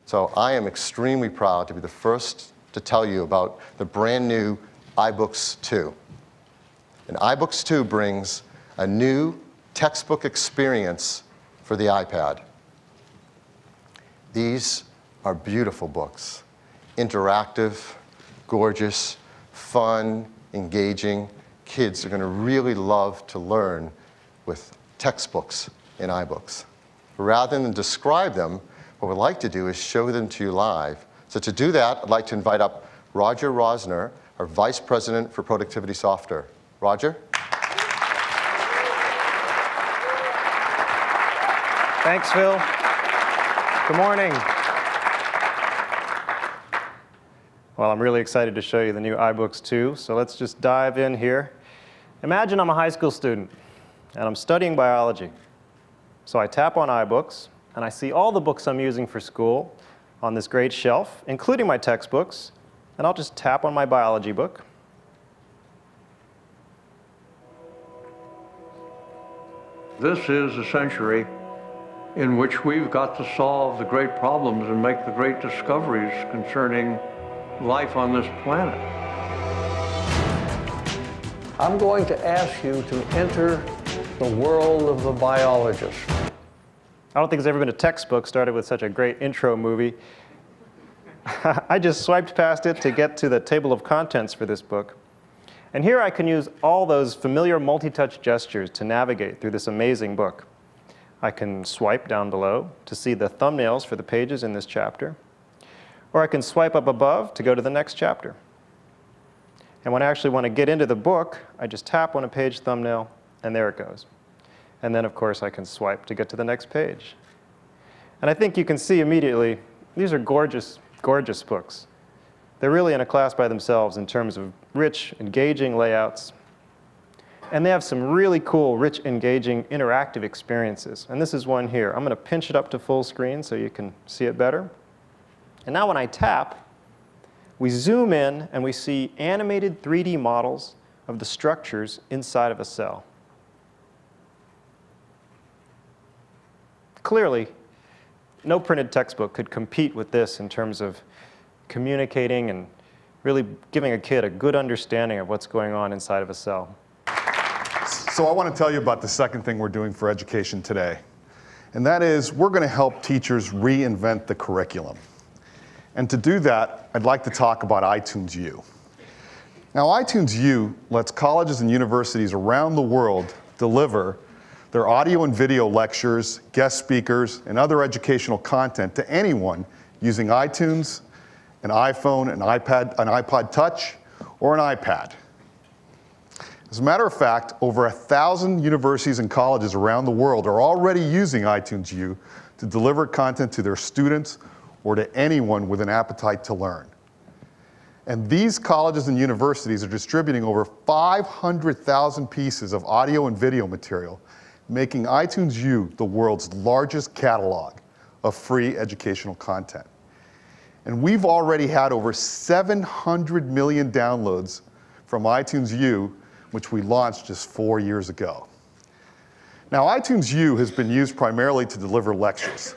So I am extremely proud to be the first to tell you about the brand new iBooks 2. And iBooks 2 brings a new textbook experience for the iPad. These are beautiful books, interactive, gorgeous, fun, engaging. Kids are going to really love to learn with textbooks in iBooks. Rather than describe them, what we'd like to do is show them to you live. So to do that, I'd like to invite up Roger Rosner, our Vice President for Productivity Software. Roger? Thanks, Phil. Good morning. Well, I'm really excited to show you the new iBooks 2, so let's just dive in here. Imagine I'm a high school student, and I'm studying biology. So I tap on iBooks, and I see all the books I'm using for school on this great shelf, including my textbooks, and I'll just tap on my biology book. This is a century in which we've got to solve the great problems and make the great discoveries concerning life on this planet. I'm going to ask you to enter the world of the biologist. I don't think there's ever been a textbook started with such a great intro movie. I just swiped past it to get to the table of contents for this book. And here I can use all those familiar multi-touch gestures to navigate through this amazing book. I can swipe down below to see the thumbnails for the pages in this chapter. Or I can swipe up above to go to the next chapter. And when I actually want to get into the book, I just tap on a page thumbnail, and there it goes. And then, of course, I can swipe to get to the next page. And I think you can see immediately, these are gorgeous, gorgeous books. They're really in a class by themselves in terms of rich, engaging layouts. And they have some really cool, rich, engaging, interactive experiences. And this is one here. I'm going to pinch it up to full screen so you can see it better. And now when I tap, we zoom in and we see animated 3D models of the structures inside of a cell. Clearly, no printed textbook could compete with this in terms of communicating and really giving a kid a good understanding of what's going on inside of a cell. So I want to tell you about the second thing we're doing for education today. And that is, we're going to help teachers reinvent the curriculum. And to do that, I'd like to talk about iTunes U. Now, iTunes U lets colleges and universities around the world deliver their audio and video lectures, guest speakers, and other educational content to anyone using iTunes, an iPhone, an iPod Touch, or an iPad. As a matter of fact, over 1,000 universities and colleges around the world are already using iTunes U to deliver content to their students or to anyone with an appetite to learn. And these colleges and universities are distributing over 500,000 pieces of audio and video material, making iTunes U the world's largest catalog of free educational content. And we've already had over 700 million downloads from iTunes U, which we launched just 4 years ago. Now, iTunes U has been used primarily to deliver lectures.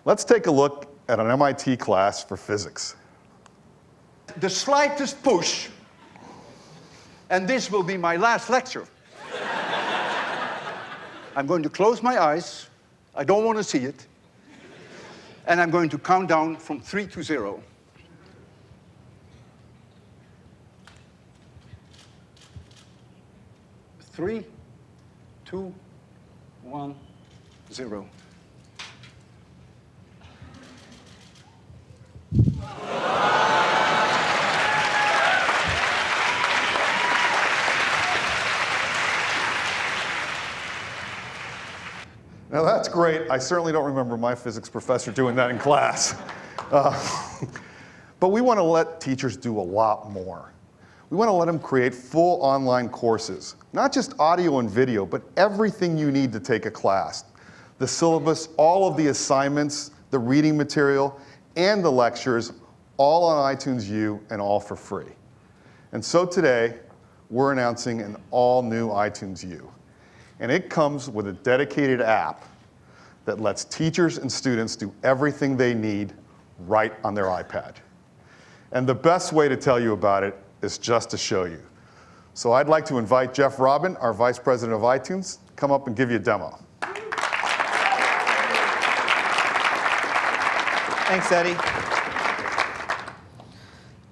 Let's take a look at an MIT class for physics. The slightest push, and this will be my last lecture. I'm going to close my eyes. I don't want to see it. And I'm going to count down from 3 to 0. 3, 2, 1, 0. Now that's great. I certainly don't remember my physics professor doing that in class. But we want to let teachers do a lot more. We want to let them create full online courses, not just audio and video, but everything you need to take a class. The syllabus, all of the assignments, the reading material, and the lectures, all on iTunes U and all for free. And so today, we're announcing an all-new iTunes U. And it comes with a dedicated app that lets teachers and students do everything they need right on their iPad. And the best way to tell you about it is just to show you. So I'd like to invite Jeff Robin, our Vice President of iTunes, to come up and give you a demo. Thanks, Eddie.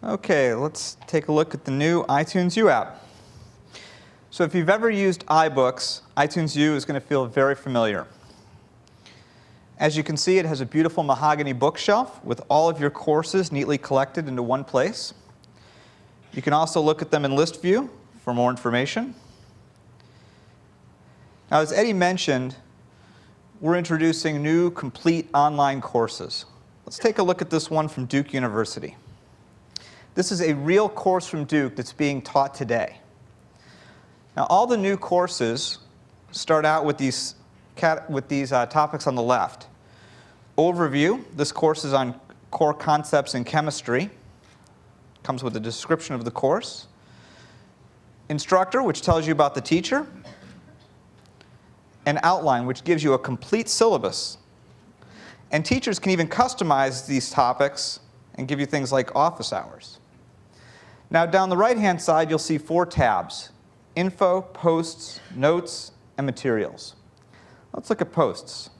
Okay, let's take a look at the new iTunes U app. So if you've ever used iBooks, iTunes U is going to feel very familiar. As you can see, it has a beautiful mahogany bookshelf with all of your courses neatly collected into one place. You can also look at them in list view for more information. Now, as Eddie mentioned, we're introducing new complete online courses. Let's take a look at this one from Duke University. This is a real course from Duke that's being taught today. Now, all the new courses start out with these topics on the left. Overview, this course is on core concepts in chemistry. Comes with a description of the course. Instructor, which tells you about the teacher. And outline, which gives you a complete syllabus. And teachers can even customize these topics and give you things like office hours. Now, down the right-hand side, you'll see 4 tabs: Info, Posts, Notes, and Materials. Let's look at Posts.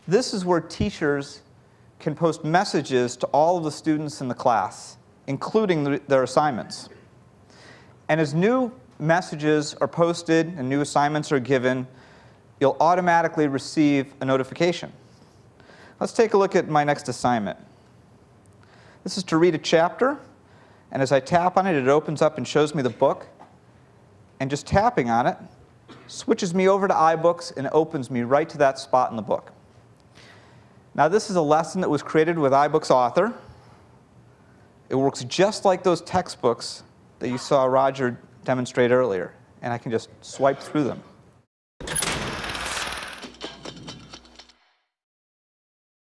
This is where teachers can post messages to all of the students in the class, including their assignments. And as new messages are posted and new assignments are given, you'll automatically receive a notification. Let's take a look at my next assignment. This is to read a chapter, and as I tap on it, it opens up and shows me the book. And just tapping on it switches me over to iBooks and opens me right to that spot in the book. Now, this is a lesson that was created with iBooks Author. It works just like those textbooks that you saw Roger demonstrate earlier, and I can just swipe through them.